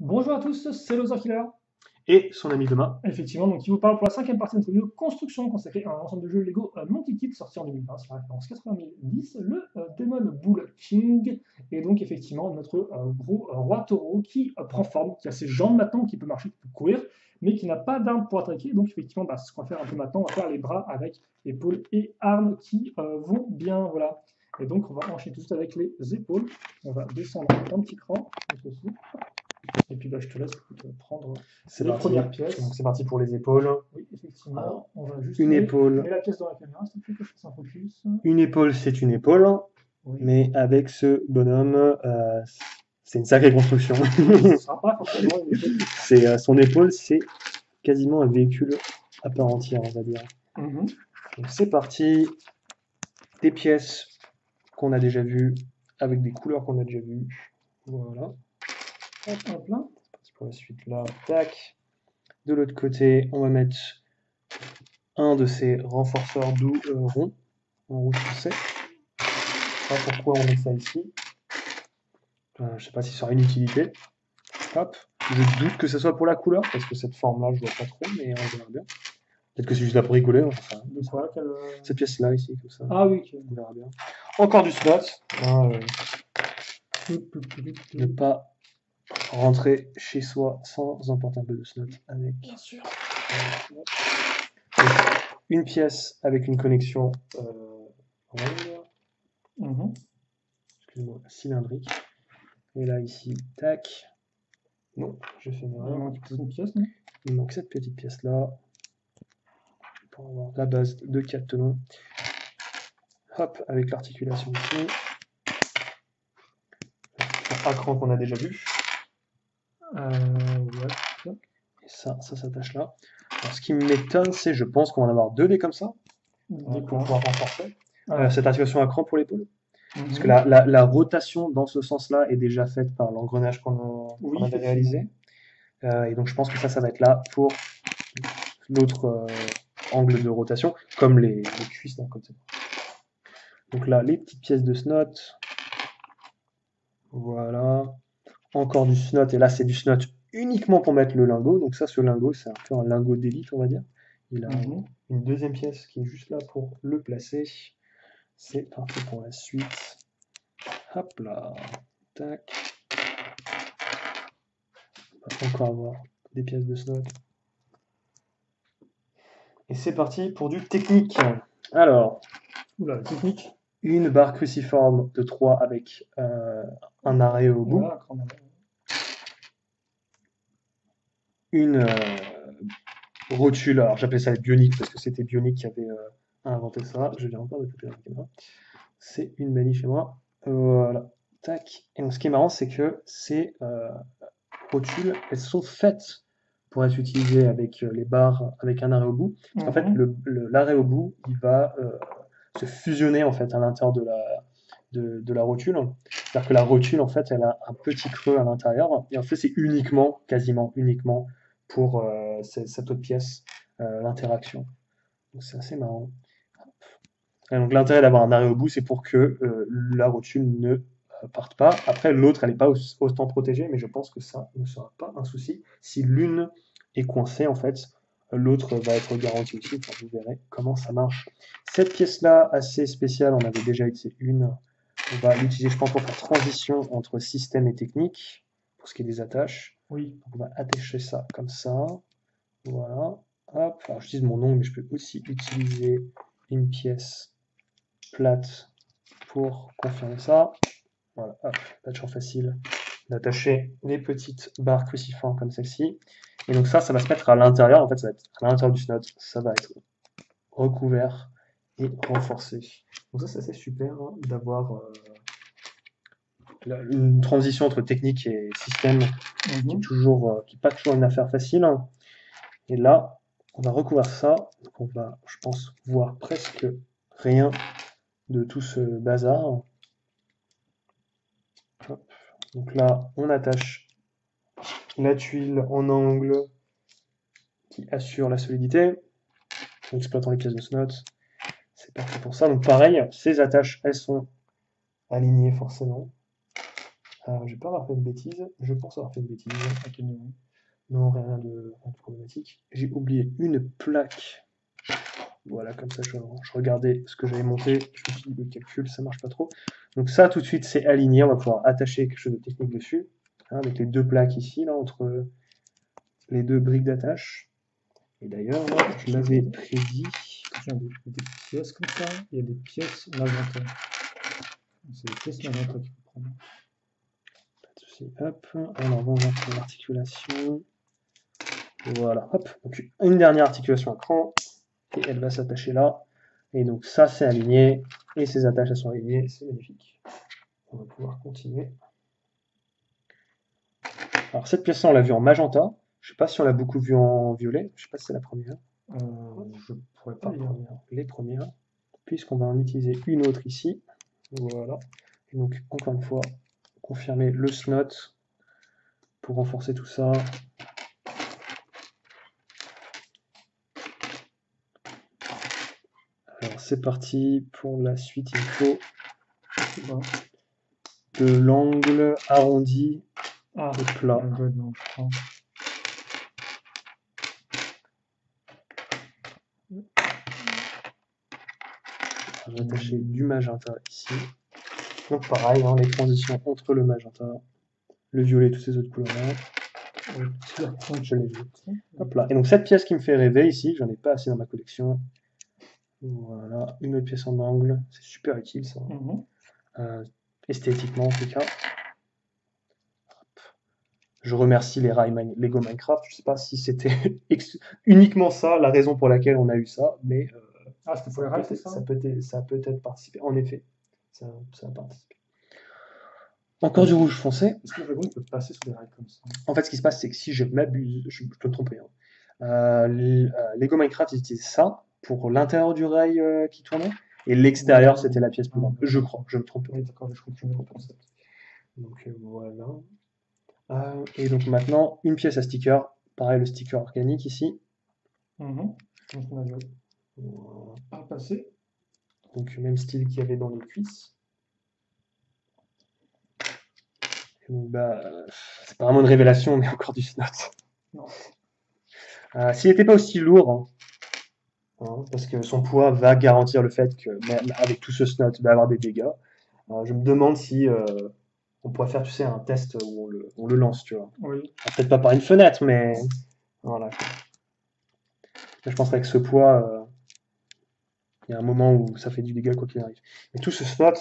Bonjour à tous, c'est Loser Killer. Et son ami Thomas. Effectivement, donc, qui vous parle pour la cinquième partie de notre vidéo construction consacrée à un ensemble de jeux Lego Multi-Kit sorti en 2020 sur la référence 9010, le Demon Bull King. Et donc, effectivement, notre gros roi taureau qui prend forme, qui a ses jambes maintenant, qui peut marcher, qui peut courir, mais qui n'a pas d'armes pour attaquer. Donc, effectivement, c'est ce qu'on va faire un peu maintenant. On va faire les bras avec épaules et armes qui vont bien. Voilà. Et donc, on va enchaîner tout de suite avec les épaules. On va descendre un petit cran. Ceci. Et puis je te laisse prendre les premières pièces. Donc c'est parti pour les épaules. Oui, effectivement. Alors, on va juste une épaule. mets la pièce dans la caméra, s'il te plaît, que je fasse un focus. Une épaule, c'est une épaule. Oui. Mais avec ce bonhomme, c'est une sacrée construction. Ce sera pas forcément une épaule. Son épaule, c'est quasiment un véhicule à part entière, on va dire. Donc c'est parti. Des pièces qu'on a déjà vues, avec des couleurs qu'on a déjà vues. Voilà. Hop là. C'est parti pour la suite là. Tac. De l'autre côté, on va mettre un de ces renforceurs doux ronds, en rouge foncé. Je sais pas pourquoi on met ça ici. Je sais pas si ça aura une utilité. Hop. Je doute que ce soit pour la couleur, parce que cette forme-là, je vois pas trop, mais on verra bien. Peut-être que c'est juste là pour rigoler. Enfin, De quoi cette pièce-là, ici, comme ça. Ah oui, okay. On verra bien. Encore du slot. Ne pas rentrer chez soi sans emporter un peu de slot avec. Bien sûr. Une pièce avec une connexion ronde. Excuse-moi, cylindrique. Et là, ici, tac. Non, je fais une erreur. Il manque cette petite pièce-là. Pour avoir la base de 4 tenons. Hop, avec l'articulation ici. Un cran qu'on a déjà vu. Ouais. Et ça s'attache là. Alors, ce qui m'étonne, c'est je pense qu'on va en avoir deux des comme ça. Pour pouvoir renforcer. Cette articulation à cran pour l'épaule. Parce que la rotation dans ce sens-là est déjà faite par l'engrenage qu'on avait réalisé. Et donc je pense que ça va être là pour l'autre angle de rotation, comme les cuisses d'un côté. Donc là, les petites pièces de snot. Voilà. Encore du snot, et là c'est du snot uniquement pour mettre le lingot. Donc ça, ce lingot, c'est un peu un lingot d'élite, on va dire. Il a une deuxième pièce qui est juste là pour le placer. C'est parti pour la suite. Hop là. Tac. On va encore avoir des pièces de snot. Et c'est parti pour du technique. Alors, technique. Une barre cruciforme de 3 avec un arrêt au bout. Voilà, une rotule, alors j'appelais ça bionique parce que c'était Bionic qui avait inventé ça. Je viens encore de couper la caméra. C'est une manie chez moi. Voilà. Tac. Et donc ce qui est marrant, c'est que ces rotules, elles sont faites pour être utilisées avec les barres avec un arrêt au bout. Parce qu'en fait, l'arrêt au bout, il va se fusionner en fait à l'intérieur de la rotule. C'est-à-dire que la rotule, en fait, elle a un petit creux à l'intérieur. Et en fait, c'est quasiment uniquement pour cette autre pièce, l'interaction. Donc c'est assez marrant. Et donc l'intérêt d'avoir un arrêt au bout, c'est pour que la rotule ne parte pas. Après, l'autre, elle n'est pas autant protégée, mais je pense que ça ne sera pas un souci. Si l'une est coincée, en fait, l'autre va être garantie aussi. Enfin, vous verrez comment ça marche. Cette pièce-là, assez spéciale, on avait déjà utilisé une. On va l'utiliser, je pense, pour faire transition entre système et technique, pour ce qui est des attaches. Oui. Donc on va attacher ça comme ça. Voilà. Hop. Alors j'utilise mon ongle, mais je peux aussi utiliser une pièce plate pour confirmer ça. Voilà. Hop. Pas toujours facile d'attacher les petites barres cruciformes comme celle-ci. Et donc ça va se mettre à l'intérieur. En fait, ça va être à l'intérieur du snot. Ça va être recouvert et renforcé. Donc ça, c'est super hein, d'avoir une transition entre technique et système qui est pas toujours une affaire facile. Et là, on va recouvrir ça. Donc on va, je pense, voir presque rien de tout ce bazar. Hop. Donc là, on attache la tuile en angle qui assure la solidité en exploitant les pièces de snot. C'est parfait pour ça. Donc pareil, ces attaches, elles sont alignées forcément J'ai pas avoir fait une bêtise. Je pense avoir fait une bêtise. À quel niveau? Non, rien de problématique. J'ai oublié une plaque. Voilà, comme ça, je regardais ce que j'avais monté. Je me suis dit, le calcul, ça marche pas trop. Donc ça, tout de suite, c'est aligné. On va pouvoir attacher quelque chose de technique dessus. Hein, avec les deux plaques ici, là, entre les deux briques d'attache. Et d'ailleurs, là, je l'avais prédit. Il y a des pièces comme ça, il y a des pièces magenta. C'est des pièces magenta qu'il faut prendre. Pas de souci. Hop, alors on va faire l'articulation. Voilà, hop. Donc une dernière articulation à cran. Et elle va s'attacher là. Et donc ça, c'est aligné. Et ces attaches, elles sont alignées. C'est magnifique. On va pouvoir continuer. Alors cette pièce-là, on l'a vue en magenta. Je ne sais pas si on l'a beaucoup vue en violet. Je ne sais pas si c'est la première. Je pourrais pas dire. Les premières. Puisqu'on va en utiliser une autre ici. Voilà. Et donc, encore une fois, confirmer le snot pour renforcer tout ça. Alors c'est parti pour la suite, il faut de l'angle arrondi et plat. Non, je crois. Je vais attacher du magenta ici. Donc pareil, hein, les transitions entre le magenta, le violet et toutes ces autres couleurs-là. Je l'ai vu. Hop là. Et donc cette pièce qui me fait rêver ici, j'en ai pas assez dans ma collection. Voilà, une autre pièce en angle, c'est super utile ça. Esthétiquement en tout cas. Hop. Je remercie les Lego Minecraft. Je sais pas si c'était uniquement ça la raison pour laquelle on a eu ça, mais c'était pour les rails, c'est ça? Ça a peut-être participé. En effet, ça a participé. Encore du rouge foncé. Est-ce que le dragon peut passer sur des rails comme ça? En fait, ce qui se passe, c'est que si je m'abuse, je peux me tromper. Hein. Lego Minecraft, ils utilisent ça pour l'intérieur du rail qui tournait, et l'extérieur, c'était la pièce plus grande. Je crois, je me trompe. Oui, d'accord, je comprends le concept. Donc voilà. Et donc maintenant, une pièce à sticker. Pareil, le sticker organique ici. Donc on a vu. Pas passer. Donc même style qu'il y avait dans les cuisses. Donc, c'est pas vraiment une révélation, mais encore du snot. Non. S'il n'était pas aussi lourd, hein, parce que son poids va garantir le fait que même avec tout ce snot, il va avoir des dégâts. Je me demande si on pourrait faire, tu sais, un test où on le lance, tu vois. Oui. Peut-être pas par une fenêtre, mais voilà. Je pense qu'avec ce poids, il y a un moment où ça fait du dégât quoi qu'il arrive. Et tout ce snot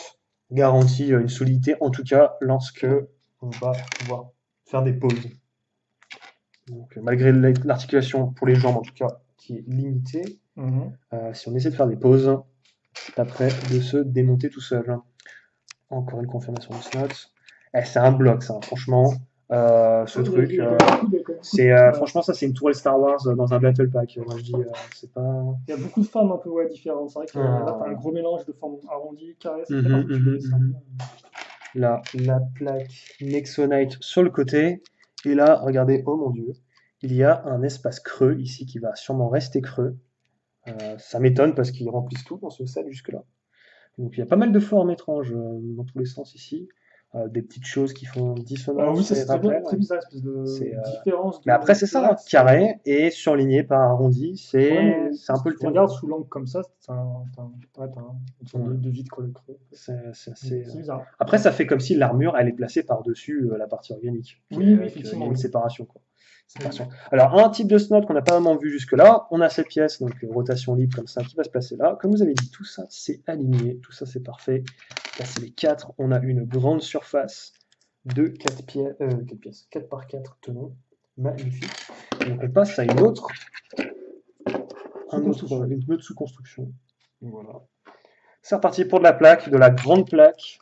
garantit une solidité, en tout cas lorsque on va pouvoir faire des pauses. Donc, malgré l'articulation pour les jambes, en tout cas, qui est limitée, si on essaie de faire des pauses, c'est après de se démonter tout seul. Encore une confirmation du snot. C'est un bloc, ça, franchement. Ce truc, franchement, ça, c'est une tourelle Star Wars dans un Battle Pack. Moi, je dis, c'est pas. Il y a beaucoup de formes un peu différentes. C'est vrai que là, t'as un gros mélange de formes arrondies, carrées, c'est très particulier. Là, la plaque Nexonite sur le côté. Et là, regardez, oh mon dieu, il y a un espace creux ici qui va sûrement rester creux. Ça m'étonne parce qu'ils remplissent tout dans ce set jusque-là. Donc il y a pas mal de formes étranges dans tous les sens ici. Des petites choses qui font dissonance. Oui, c'est très bizarre, espèce de différence. Mais après, c'est ça, carré et surligné par arrondi, c'est un peu le thème. Regarde sous l'angle comme ça, t'as une sorte de vide creux. C'est assez bizarre. Après, ça fait comme si l'armure, elle est placée par-dessus la partie organique. Oui, effectivement. Une séparation, quoi. Alors, un type de snot qu'on n'a pas vraiment vu jusque-là, on a cette pièce, donc rotation libre comme ça, qui va se placer là. Comme vous avez dit, tout ça, c'est aligné, tout ça, c'est parfait. Là, c'est les 4. On a une grande surface de 4 par 4 tenons. Magnifique. Donc, on passe à une autre sous-construction. Voilà. C'est reparti pour de la plaque, de la grande plaque.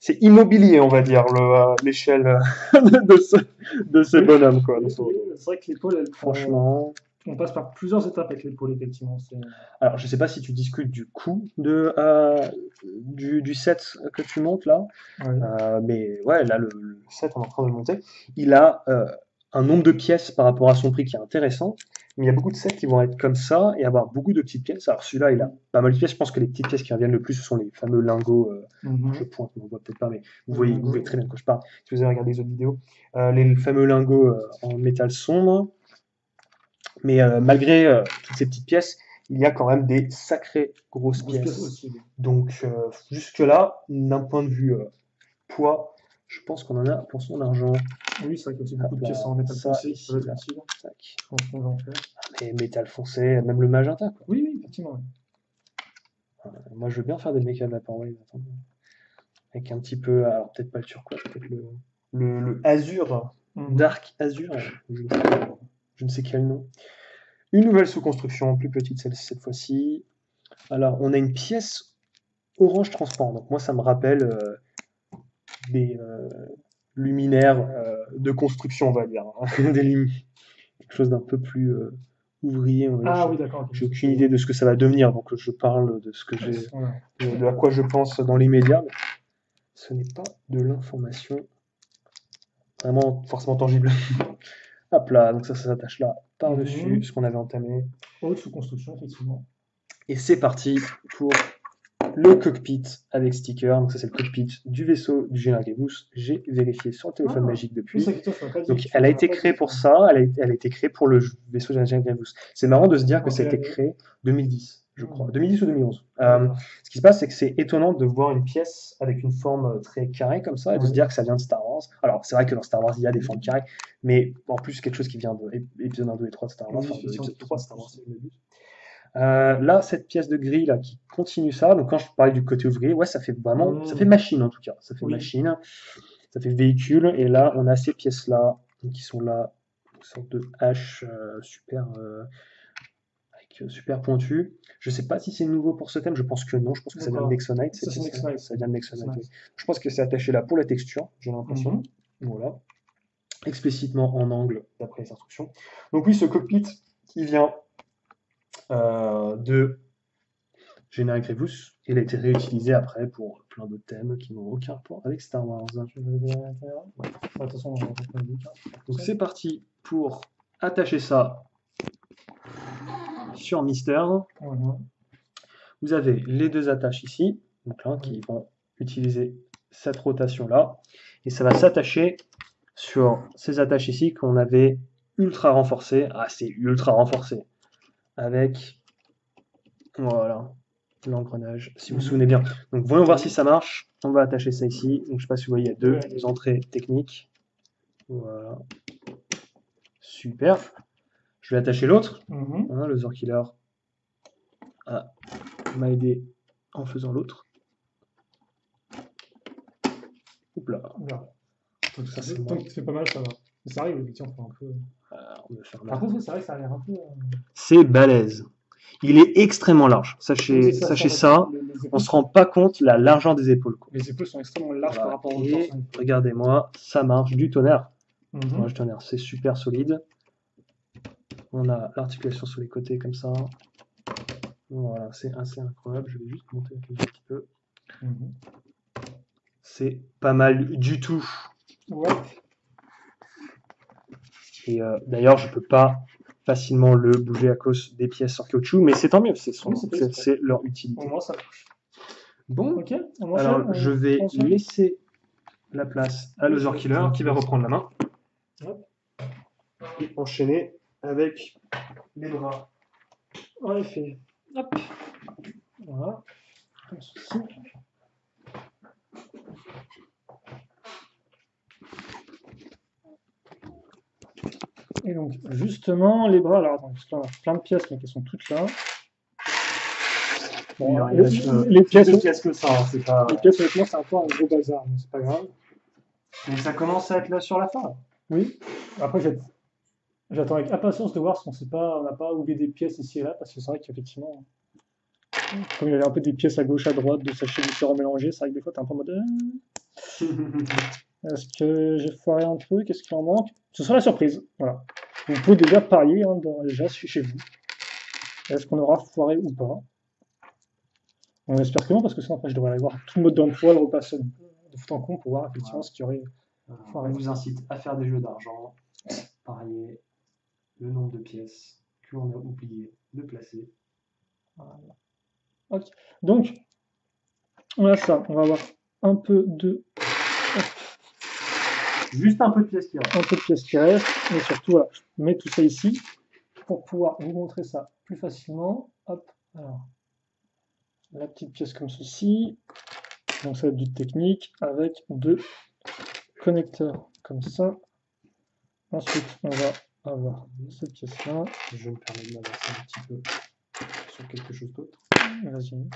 C'est immobilier, on va dire, l'échelle de ce bonhomme. C'est vrai que l'épaule, franchement, on passe par plusieurs étapes avec l'épaule, effectivement. Alors, je ne sais pas si tu discutes du coût du set que tu montes là, mais ouais, là, le set, on est en train de le monter. Il a un nombre de pièces par rapport à son prix qui est intéressant. Mais il y a beaucoup de sets qui vont être comme ça et avoir beaucoup de petites pièces. Alors celui-là, il a pas mal de pièces. Je pense que les petites pièces qui reviennent le plus, ce sont les fameux lingots. Je pointe, on ne voit peut-être pas, mais vous voyez très bien de quoi je parle. Si vous avez regardé les autres vidéos, les fameux lingots en métal sombre. Mais malgré toutes ces petites pièces, il y a quand même des sacrées grosses pièces. Aussi. Donc jusque-là, d'un point de vue poids, je pense qu'on en a pour son argent. Oui, c'est vrai qu'il y a aussi beaucoup de pièces en métal foncé qui peuvent être utiles. Je pense qu'on va en faire. Mais métal foncé, même le magenta, quoi. Oui, effectivement. Oui. Moi, je veux bien faire des mécas de Vaporwave. Avec un petit peu, alors peut-être pas le turquoise, peut-être le azur, dark azur, je ne sais quel nom. Une nouvelle sous-construction, plus petite cette fois-ci. Alors, on a une pièce orange transparent. Donc moi, ça me rappelle des luminaires de construction, on va dire. Quelque chose d'un peu plus ouvrier. Oui, d'accord. J'ai aucune idée de ce que ça va devenir, donc je parle de ce que j'ai, de à quoi je pense dans l'immédiat. Mais ce n'est pas de l'information vraiment forcément tangible. Hop là, donc ça s'attache là par-dessus ce qu'on avait entamé. Haute sous-construction, effectivement. Et c'est parti pour le cockpit avec sticker. Donc ça c'est le cockpit du vaisseau du général Grievous. J'ai vérifié sur le téléphone magique depuis. Donc elle a été créée pour ça, elle a été créée pour le vaisseau du général Grievous. C'est marrant de se dire que ça a été créé 2010, je crois. 2010 ou 2011. Ce qui se passe, c'est que c'est étonnant de voir une pièce avec une forme très carrée comme ça et de se dire que ça vient de Star Wars. Alors c'est vrai que dans Star Wars il y a des formes carrées, mais en plus quelque chose qui vient de épisode 1, 2 et 3 de Star Wars, enfin de l'épisode 3 de Star Wars, c'est le but. Là, cette pièce de grille là qui continue ça, donc quand je parlais du côté ouvrier, ouais, ça fait vraiment, ça fait machine en tout cas, ça fait machine, ça fait véhicule, et là, on a ces pièces là, qui sont là, une sorte de hache super, super pointue. Je sais pas si c'est nouveau pour ce thème, je pense que non, je pense que ça vient de Nexonite, ça vient de Nexonite, oui. Je pense que c'est attaché là pour la texture, j'ai l'impression, voilà, explicitement en angle d'après les instructions. Donc oui, ce cockpit qui vient de Général Grievous. Il a été réutilisé après pour plein d'autres thèmes qui n'ont aucun rapport avec Star Wars. Donc c'est parti pour attacher ça sur Mister. Vous avez les deux attaches ici, donc là, qui vont utiliser cette rotation là, et ça va s'attacher sur ces attaches ici qu'on avait ultra renforcées. Ah, c'est ultra renforcé avec voilà l'engrenage, si vous vous souvenez bien. Donc voyons voir si ça marche. On va attacher ça ici. Donc je ne sais pas si vous voyez, il y a deux entrées techniques. Voilà. Super. Je vais attacher l'autre. Le Zorkiller m'a aidé en faisant l'autre. Hop là. Donc ça c'est pas mal, ça va. Ça arrive, effectivement, un peu. Par contre, c'est vrai que ça a l'air un peu. C'est balèze. Il est extrêmement large. Sachez ça. On ne se rend pas compte la largeur des épaules. Quoi. Les épaules sont extrêmement larges par rapport au torse. Regardez-moi, ça marche du tonnerre. Du tonnerre, c'est super solide. On a l'articulation sur les côtés comme ça. Voilà, c'est assez incroyable. Je vais juste monter un petit peu. C'est pas mal du tout. Ouais. Et d'ailleurs, je peux pas facilement le bouger à cause des pièces en caoutchouc, mais c'est tant mieux, c'est leur utilité. Au moins, ça marche. Bon, alors je vais laisser la place à le Zorkiller qui va reprendre la main et enchaîner avec les bras. En effet. Hop. Voilà. Comme ceci. Et donc, justement, les bras, alors attends, parce qu'on a plein de pièces, mais qui sont toutes là. Bon, les pièces que ça, c'est pas... Les pièces, honnêtement, c'est un peu un gros bazar, mais c'est pas grave. Mais ça commence à être là sur la fin. Oui. Après, j'attends avec impatience de voir si on n'a pas oublié des pièces ici et là, parce que c'est vrai qu'effectivement, comme il y avait un peu des pièces à gauche, à droite, de sachets différents mélangés, c'est vrai que des fois, t'es un peu en mode... Est-ce que j'ai foiré un truc? Est-ce qu'il en manque? Ce sera la surprise. Voilà. Vous pouvez déjà parier déjà chez vous. Est-ce qu'on aura foiré ou pas? On espère que non, parce que sinon après je devrais aller voir tout le mode d'emploi, le repasser de fond en comble pour voir effectivement ce qu'il y aurait foiré. On vous incite à faire des jeux d'argent. parier le nombre de pièces qu'on a oublié de placer. Voilà. Ok. Donc, on a ça. On va avoir un peu de Juste un peu de pièces qui restent. un peu de pièces qui restent, mais surtout, voilà, je mets tout ça ici pour pouvoir vous montrer ça plus facilement. Hop, alors, la petite pièce comme ceci, donc ça va être du technique avec deux connecteurs comme ça. Ensuite, on va avoir cette pièce-là. Je me permets de m'avancer un petit peu sur quelque chose d'autre. Vas-y.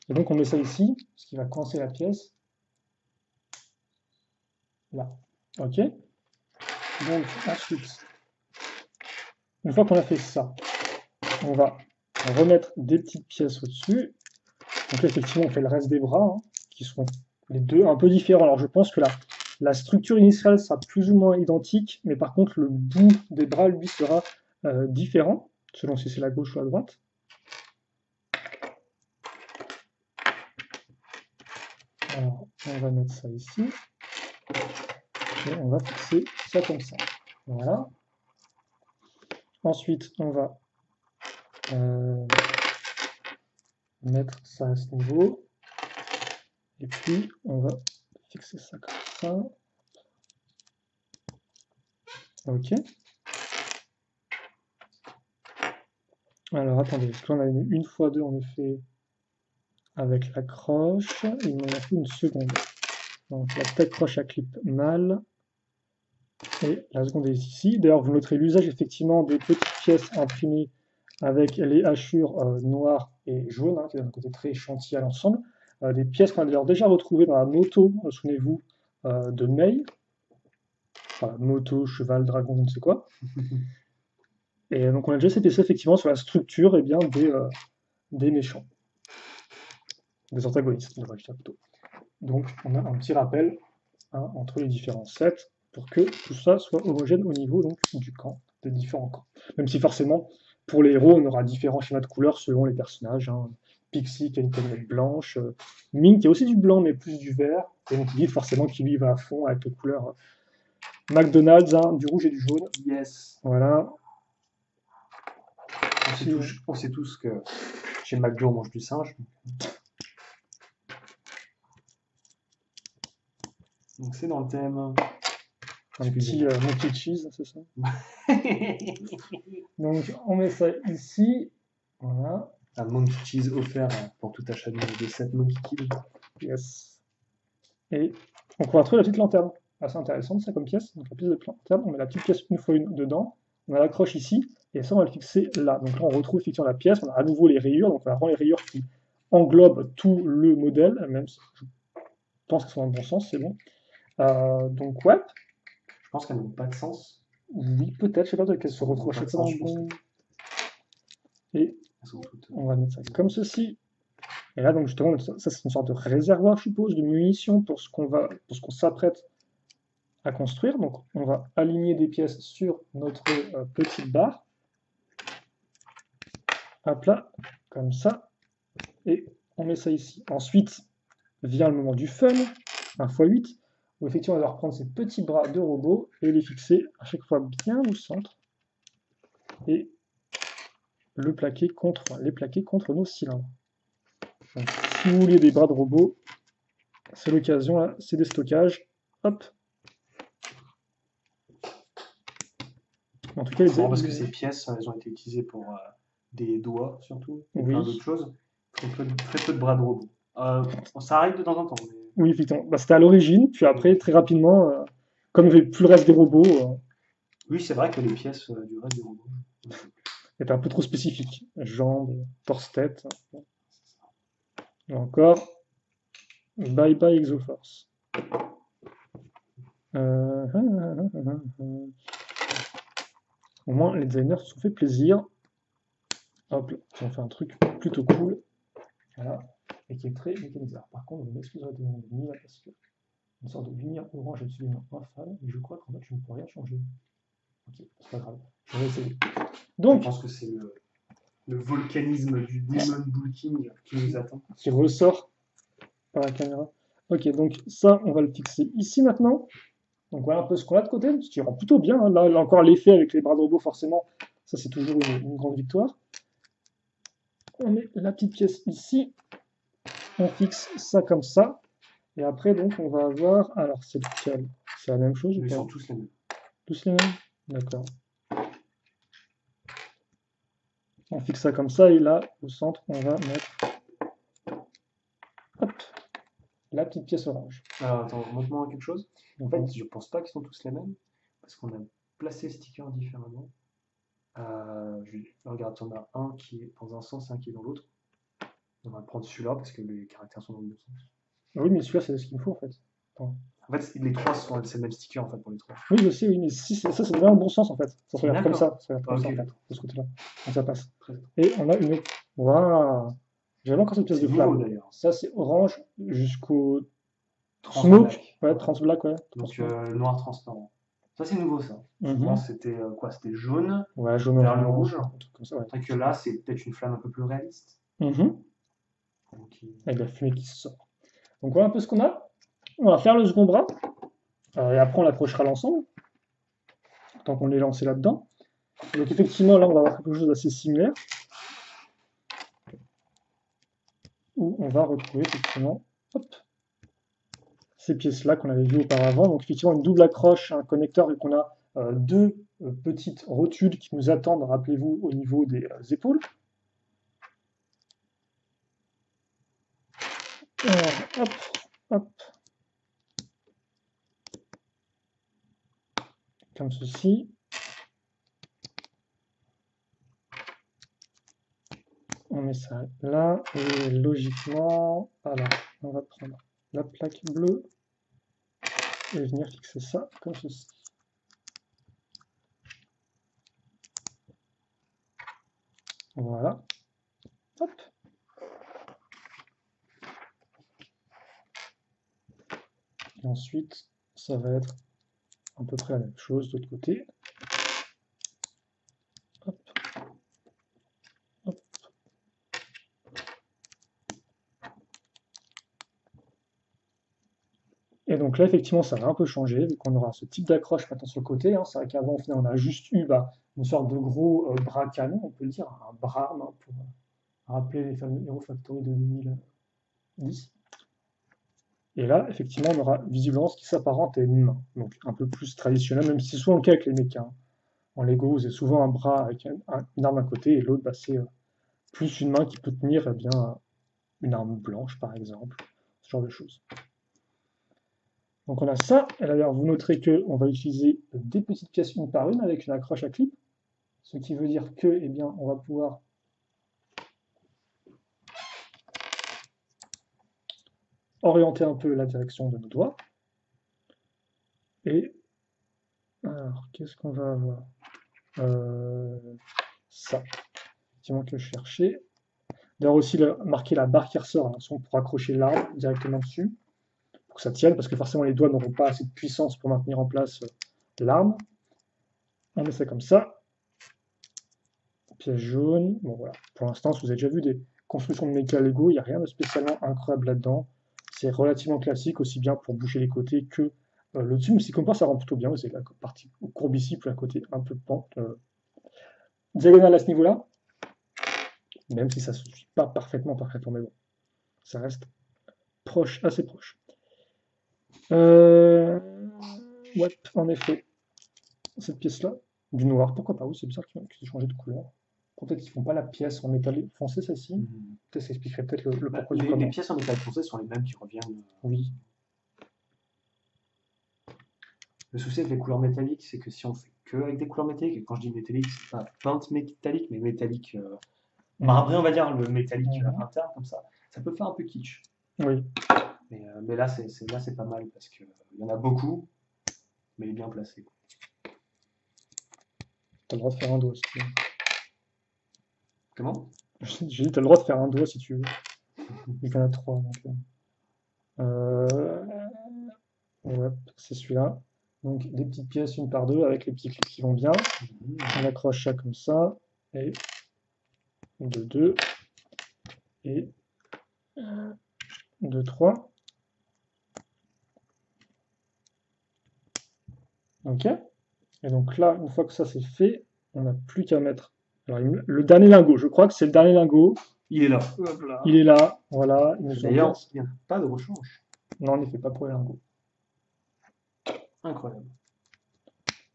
Et donc on met ça ici, ce qui va coincer la pièce. Là. Ok. Donc ensuite, une fois qu'on a fait ça, on va remettre des petites pièces au-dessus. Donc là, effectivement, on fait le reste des bras, hein, qui sont les deux un peu différents. Alors je pense que la structure initiale sera plus ou moins identique, mais par contre le bout des bras, lui, sera différent, selon si c'est la gauche ou la droite. Alors, on va mettre ça ici. Et on va fixer ça comme ça. Voilà. Ensuite, on va mettre ça à ce niveau. Et puis, on va fixer ça comme ça. Ok. Alors, attendez, parce que là, on a une x2 en effet avec la croche. Il m'en a fait une seconde. Donc, la tête croche à clip mal. Et la seconde est ici. D'ailleurs, vous noterez l'usage effectivement des petites pièces imprimées avec les hachures noires et jaunes, hein, qui donnent un côté très chantier à l'ensemble. Des pièces qu'on a d'ailleurs déjà retrouvées dans la moto, souvenez-vous, de May. Enfin, moto, cheval, dragon, je ne sais quoi. Et donc on a déjà ces pièces effectivement sur la structure bien, des méchants. Des antagonistes, devrais je dire plutôt. Donc on a un petit rappel, hein, entre les différents sets pour que tout ça soit homogène au niveau donc, du camp, des différents camps. Même si forcément, pour les héros, on aura différents schémas de couleurs selon les personnages. Hein. Pixie qui a une camionnette blanche, Ming qui a aussi du blanc mais plus du vert, et donc Guide forcément qui lui va à fond avec les couleurs McDonald's, hein, du rouge et du jaune. Yes. Voilà. On sait tous que chez McDo on mange du singe. Donc c'est dans le thème. Un petit monkey cheese, c'est ça. Donc on met ça ici. Voilà. Un monkey cheese offert pour tout achat de 7 monkey kills. Yes. Et on va trouver la petite lanterne. Assez intéressante ça comme pièce. Donc la pièce de lanterne, on met la petite pièce une fois une dedans. On a l'accroche ici. Et ça on va le fixer là. Donc là on retrouve effectivement la pièce. On a à nouveau les rayures. Donc on a vraiment les rayures qui englobent tout le modèle. Même si je pense qu'elles sont dans le bon sens, c'est bon. Donc ouais. Je pense qu'elles n'ont pas de sens. Oui, peut-être, je sais pas, peut-être qu'elles se retrouvent chaque fois dans le bon. Et on va mettre ça comme ceci. Et là, donc justement, ça c'est une sorte de réservoir, je suppose, de munitions pour ce qu'on s'apprête à construire. Donc on va aligner des pièces sur notre petite barre. Hop là, comme ça. Et on met ça ici. Ensuite vient le moment du fun, 1x8, où effectivement on va reprendre ces petits bras de robot et les fixer à chaque fois bien au centre. Et les plaquer contre nos cylindres. Donc, si vous voulez des bras de robot, c'est l'occasion, là, c'est des stockages. Hop. En tout cas, c'est marrant parce que ces pièces, elles ont été utilisées pour des doigts surtout, et plein d'autres choses. Très peu de bras de robot. Ça arrive de temps en temps. Mais... Oui, effectivement. Bah, c'était à l'origine, puis après, très rapidement, comme il n'y avait plus le reste des robots. Oui, c'est vrai que les pièces du reste du robot étaient un peu trop spécifiques. Jambes, torse-tête. Et encore, bye bye Exoforce. Au moins, les designers se sont fait plaisir. Hop, ils ont fait un truc plutôt cool. Voilà. Et qui est très mécanisé. Par contre, vous m'excuserez de mon ennemi là parce que une sorte de lumière orange est absolument infâme et je crois qu'en fait je ne peux rien changer. Ok, c'est pas grave. Je vais essayer. Donc, je pense que c'est le Le volcanisme du Demon Bull King qui nous attend. qui ressort par la caméra. Ok, donc ça, on va le fixer ici maintenant. Donc voilà un peu ce qu'on a de côté, ce qui rend plutôt bien, hein. Là, encore l'effet avec les bras de robot, forcément, ça c'est toujours une grande victoire. On met la petite pièce ici, on fixe ça comme ça, et après donc on va avoir, alors c'est lequel? C'est la même chose ou Ils pas? sont tous les mêmes. Tous les mêmes? D'accord. On fixe ça comme ça, et là, au centre, on va mettre, hop, la petite pièce orange. Alors attends, montre-moi quelque chose. En Donc, fait, je pense pas qu'ils sont tous les mêmes, parce qu'on a placé les stickers différemment. Regarde, on a un qui est dans un sens et un qui est dans l'autre. On va prendre celui-là parce que les caractères sont dans le bon sens. oui, mais celui-là, c'est ce qu'il me faut en fait. Attends. En fait, les trois sont c'est le même sticker en fait pour les trois. Oui, je sais, oui, mais si, ça, c'est dans le bon sens en fait. Ça se regarde comme D'accord. ça, en Ok. fait, de ce côté-là. Donc ça passe. Très bien. Et on a une autre. Waouh! J'avais encore cette pièce C'est de nouveau flamme. d'ailleurs. Ça, c'est orange jusqu'au Transblack. smoke. Ouais, transblack, ouais. Donc noir transparent. Ça c'est nouveau ça. Souvent Mhm. c'était quoi? C'était jaune Ouais, jaune vers le orange, rouge. un truc comme ça, ouais. Tandis que là c'est peut-être une flamme un peu plus réaliste. Mhm. Donc, Avec la fumée qui sort. Donc voilà un peu ce qu'on a. On va faire le second bras. Et après, on l'accrochera l'ensemble. Tant qu'on est lancé là-dedans. Donc effectivement, là, on va avoir quelque chose d'assez similaire. Où on va retrouver effectivement, hop, ces pièces-là qu'on avait vues auparavant. Donc effectivement, une double accroche, un connecteur, et qu'on a deux petites rotules qui nous attendent, rappelez-vous, au niveau des épaules. Alors, hop, hop, comme ceci. On met ça là, et logiquement, alors, on va prendre la plaque bleue et venir fixer ça comme ceci. Voilà. Hop. Et ensuite, ça va être à peu près la même chose de l'autre côté. Hop. Hop. Et donc là, effectivement, ça va un peu changer, vu qu'on aura ce type d'accroche maintenant sur le côté, hein. C'est vrai qu'avant, on a juste eu une sorte de gros bras canon, on peut le dire, un bras arme, hein, pour rappeler les fameux Hero Factory de 2010. Et là, effectivement, on aura visiblement ce qui s'apparente à une main, donc un peu plus traditionnel, même si c'est souvent le cas avec les mechas, hein. En Lego, vous avez souvent un bras avec une arme à côté, et l'autre, c'est plus une main qui peut tenir bien, une arme blanche, par exemple, ce genre de choses. Donc on a ça, et d'ailleurs vous noterez qu'on va utiliser des petites pièces une par une avec une accroche à clip, ce qui veut dire que, eh bien, on va pouvoir orienter un peu la direction de nos doigts. Et alors, qu'est-ce qu'on va avoir? Ça, effectivement, que je cherchais. D'ailleurs aussi marquer la barre qui ressort, hein, pour accrocher l'arme directement dessus, pour que ça tienne, parce que forcément les doigts n'auront pas assez de puissance pour maintenir en place l'arme. On met ça comme ça. Pièce jaune. Bon voilà. Pour l'instant, si vous avez déjà vu des constructions de méca Lego, il n'y a rien de spécialement incroyable là-dedans. C'est relativement classique, aussi bien pour boucher les côtés que le dessus. Mais si comme ça rend plutôt bien. Vous avez la partie courbe ici, puis la côté un peu pente. Diagonale à ce niveau-là. Même si ça ne se suit pas parfaitement, mais bon. Ça reste proche, assez proche. Ouais, en effet. Cette pièce-là, du noir, pourquoi pas? Oui, c'est bizarre qu'ils aient changé de couleur. Peut-être qu'ils font pas la pièce en métal foncé, celle-ci. Peut-être ça expliquerait peut-être le pourquoi du les comment. pièces en métal foncé sont les mêmes qui reviennent. Oui. Le souci avec les couleurs métalliques, c'est que si on fait que avec des couleurs métalliques, et quand je dis métallique, c'est pas peinte métallique, mais métallique marbré, on va dire, le métallique interne comme ça peut faire un peu kitsch. Oui. Mais là, c'est pas mal parce qu'il y en a beaucoup, mais il est bien placé. T'as le droit de faire un doigt si tu veux. Comment? J'ai dit, t'as le droit de faire un doigt si tu veux. Il y en a trois. Donc, ouais, c'est celui-là. Donc des petites pièces une par deux avec les petits clips qui vont bien. On accroche ça comme ça. Et de 2 et de 3. Ok. Et donc là, une fois que ça c'est fait, on n'a plus qu'à mettre alors, le dernier lingot. Je crois que c'est le dernier lingot. Il est là. Hop là. Il est là. Voilà. Ils nous ont D'ailleurs, bien- il n'y a pas de rechange. Non, on ne fait pas pour les lingots. Incroyable.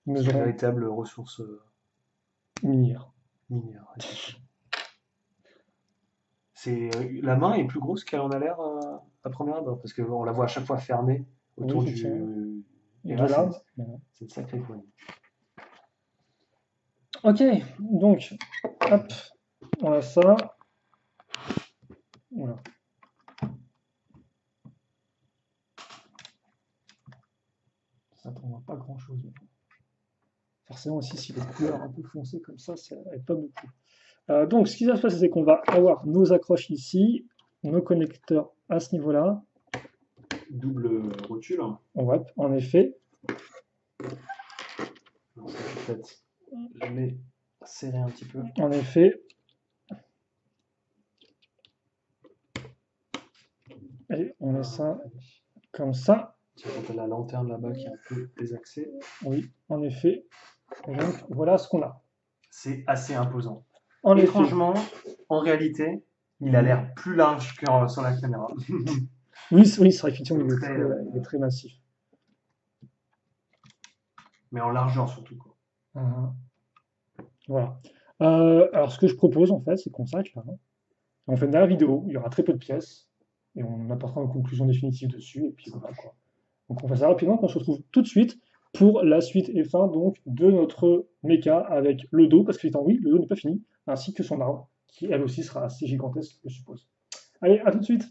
Ils nous C'est une auront véritable ressource minière. minière. La main est plus grosse qu'elle en a l'air à première abord, parce qu'on la voit à chaque fois fermée autour Oui, du. effectivement. Et De là, là. c'est une sacrée poignée. Ok, donc, hop, on a ça. Voilà. Ça ne prendra pas grand-chose. Forcément aussi, si les couleurs un peu foncées comme ça n'aide pas beaucoup. Donc, ce qui va se passer, c'est qu'on va avoir nos accroches ici, nos connecteurs à ce niveau-là. Double rotule. Ouais, en effet. Alors, ça, je vais peut-être les serrer un petit peu. En effet. Et on met ça comme ça. Tu as la lanterne là-bas qui est un peu désaxée. Oui, en effet. Et donc, voilà ce qu'on a. C'est assez imposant. En effet. Étrangement, en réalité, il a l'air plus large que sur la caméra. Oui, c'est vrai, effectivement, il est très massif. Mais en largeur surtout, quoi. Voilà. Alors, ce que je propose, en fait, c'est qu'on s'arrête là. On fait une dernière vidéo, il y aura très peu de pièces, et on apportera une conclusion définitive dessus, et puis voilà, quoi. Donc on fait ça rapidement, qu'on se retrouve tout de suite pour la suite et fin donc, de notre mecha avec le dos, parce que oui, le dos n'est pas fini, ainsi que son arme, qui elle aussi sera assez gigantesque, je suppose. Allez, à tout de suite!